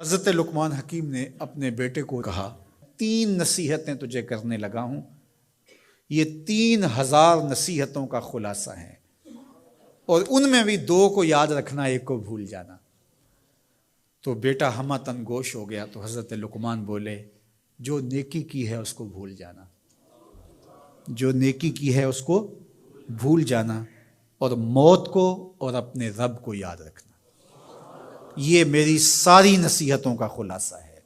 حضرت لقمان حکیم نے اپنے بیٹے کو کہا 3 نصیحتیں تجھے کرنے لگا ہوں، یہ 3000 نصیحتوں کا خلاصہ ہے، اور ان میں بھی 2 کو یاد رکھنا، 1 کو بھول جانا۔ تو بیٹا ہمہ تن گوش ہو گیا، تو حضرت لقمان بولے جو نیکی کی ہے اس کو بھول جانا، جو نیکی کی ہے اس کو بھول جانا، اور موت کو اور اپنے رب کو یاد رکھنا۔ یہ میری ساری نصیحتوں کا خلاصہ ہے۔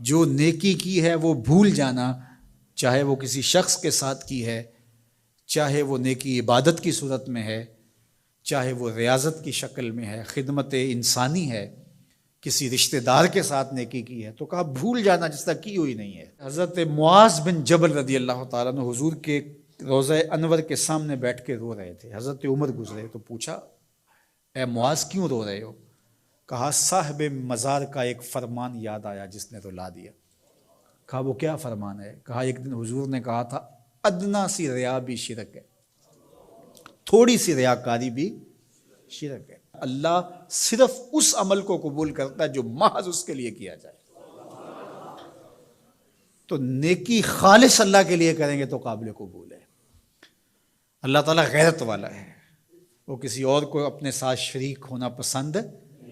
جو نیکی کی ہے وہ بھول جانا، چاہے وہ کسی شخص کے ساتھ کی ہے، چاہے وہ نیکی عبادت کی صورت میں ہے، چاہے وہ ریاضت کی شکل میں ہے، خدمت انسانی ہے، کسی رشتہ دار کے ساتھ نیکی کی ہے، تو کہا بھول جانا جس طرح کی ہوئی نہیں ہے۔ حضرت معاذ بن جبل رضی اللہ تعالیٰ عنہ حضور کے روضہ انور کے سامنے بیٹھ کے رو رہے تھے۔ حضرت عمر گزرے تو پوچھا اے معاذ کیوں رو رہے ہو؟ کہا صاحب مزار کا ایک فرمان یاد آیا جس نے رلا دیا۔ کہا وہ کیا فرمان ہے؟ کہا ایک دن حضور نے کہا تھا ادنا سی ریا بھی شرک ہے، تھوڑی سی ریاکاری بھی شرک ہے۔ اللہ صرف اس عمل کو قبول کرتا ہے جو محض اس کے لیے کیا جائے۔ تو نیکی خالص اللہ کے لیے کریں گے تو قابل قبول ہے۔ اللہ تعالیٰ غیرت والا ہے، وہ کسی اور کو اپنے ساتھ شریک ہونا پسند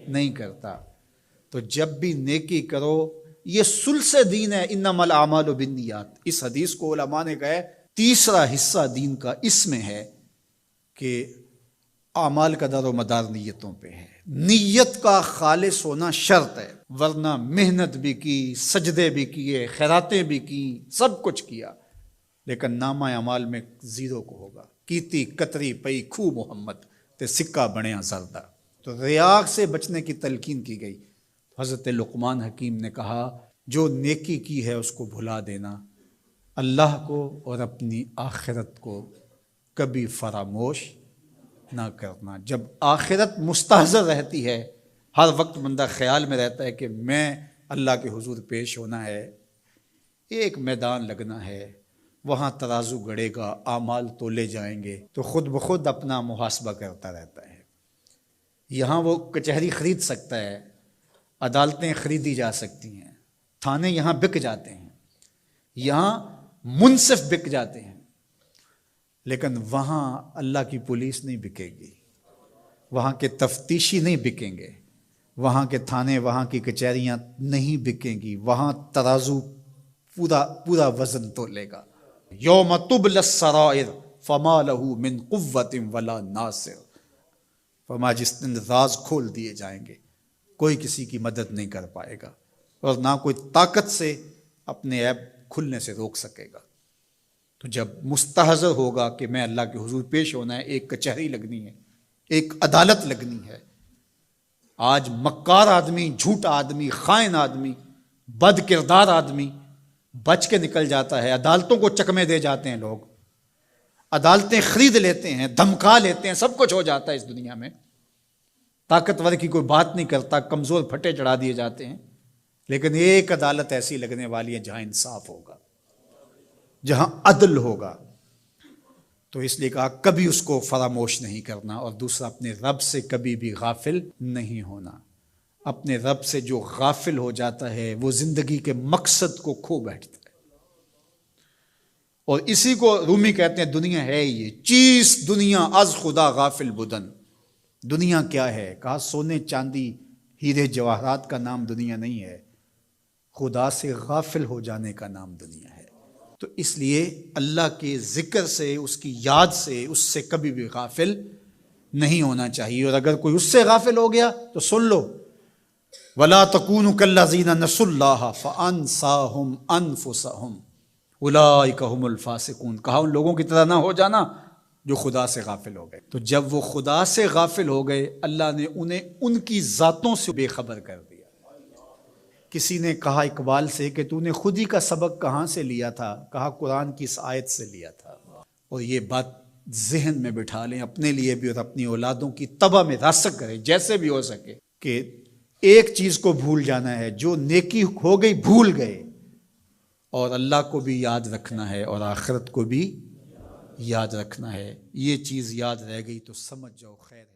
نہیں کرتا۔ تو جب بھی نیکی کرو، یہ سلس دین ہے، انما الاعمال بالنیات۔ اس حدیث کو علماء نے کہا ہے تیسرا حصہ دین کا اس میں ہے کہ اعمال کا دار و مدار نیتوں پہ ہے۔ نیت کا خالص ہونا شرط ہے، ورنہ محنت بھی کی، سجدے بھی کیے، خیراتیں بھی کی، سب کچھ کیا، لیکن نامہ اعمال میں 0 کو ہوگا۔ کیتی کتری پئی کھو محمد تے سکہ بنیا زردہ۔ تو ریاء سے بچنے کی تلقین کی گئی۔ حضرت لقمان حکیم نے کہا جو نیکی کی ہے اس کو بھلا دینا، اللہ کو اور اپنی آخرت کو کبھی فراموش نہ کرنا۔ جب آخرت مستحضر رہتی ہے، ہر وقت بندہ خیال میں رہتا ہے کہ میں اللہ کے حضور پیش ہونا ہے، ایک میدان لگنا ہے، وہاں ترازو گڑے گا، اعمال تولے جائیں گے، تو خود بخود اپنا محاسبہ کرتا رہتا ہے۔ یہاں وہ کچہری خرید سکتا ہے، عدالتیں خریدی جا سکتی ہیں، تھانے یہاں بک جاتے ہیں، یہاں منصف بک جاتے ہیں، لیکن وہاں اللہ کی پولیس نہیں بکے گی، وہاں کے تفتیشی نہیں بکیں گے، وہاں کے تھانے، وہاں کی کچہریاں نہیں بکیں گی، وہاں ترازو پورا وزن تولے گا۔ یوم تبلی السرائر فما لہ من قوت ولا ناصر۔ فرمایا جس دن راز کھول دیے جائیں گے، کوئی کسی کی مدد نہیں کر پائے گا، اور نہ کوئی طاقت سے اپنے عیب کھلنے سے روک سکے گا۔ تو جب مستحضر ہوگا کہ میں اللہ کے حضور پیش ہونا ہے، ایک کچہری لگنی ہے، ایک عدالت لگنی ہے۔ آج مکار آدمی، جھوٹا آدمی، خائن آدمی، بد کردار آدمی بچ کے نکل جاتا ہے، عدالتوں کو چکمے دے جاتے ہیں لوگ، عدالتیں خرید لیتے ہیں، دھمکا لیتے ہیں، سب کچھ ہو جاتا ہے اس دنیا میں۔ طاقتور کی کوئی بات نہیں کرتا، کمزور پھٹے چڑھا دیے جاتے ہیں، لیکن ایک عدالت ایسی لگنے والی ہے جہاں انصاف ہوگا، جہاں عدل ہوگا۔ تو اس لیے کہا کبھی اس کو فراموش نہیں کرنا، اور دوسرا اپنے رب سے کبھی بھی غافل نہیں ہونا۔ اپنے رب سے جو غافل ہو جاتا ہے وہ زندگی کے مقصد کو کھو بیٹھتا ہے، اور اسی کو رومی کہتے ہیں دنیا ہے یہ چیز، دنیا از خدا غافل بدن۔ دنیا کیا ہے؟ کہا سونے چاندی ہیرے جواہرات کا نام دنیا نہیں ہے، خدا سے غافل ہو جانے کا نام دنیا ہے۔ تو اس لیے اللہ کے ذکر سے، اس کی یاد سے، اس سے کبھی بھی غافل نہیں ہونا چاہیے۔ اور اگر کوئی اس سے غافل ہو گیا تو سن لو وَلَا تَكُونُوا كَالَّذِينَ نَسُوا اللَّهَ فَأَنسَاهُمْ أَنفُسَهُمْ أُولَٰئِكَ هُمُ الْفَاسِقُونَ۔ کہا ان لوگوں کی طرح نہ ہو جانا جو خدا سے غافل ہو گئے۔ تو جب وہ خدا سے غافل ہو گئے، اللہ نے انہیں ان کی ذاتوں سے بے خبر کر دیا۔ کسی نے کہا اقبال سے کہ تو نے خود ہی کا سبق کہاں سے لیا تھا؟ کہا قرآن کی اس آیت سے لیا تھا۔ اور یہ بات ذہن میں بٹھا لیں، اپنے لیے بھی اور اپنی اولادوں کی طبع میں راسخ کریں جیسے بھی ہو سکے، کہ ایک چیز کو بھول جانا ہے، جو نیکی ہو گئی بھول گئے، اور اللہ کو بھی یاد رکھنا ہے اور آخرت کو بھی یاد رکھنا ہے۔ یہ چیز یاد رہ گئی تو سمجھ جاؤ خیر ہے۔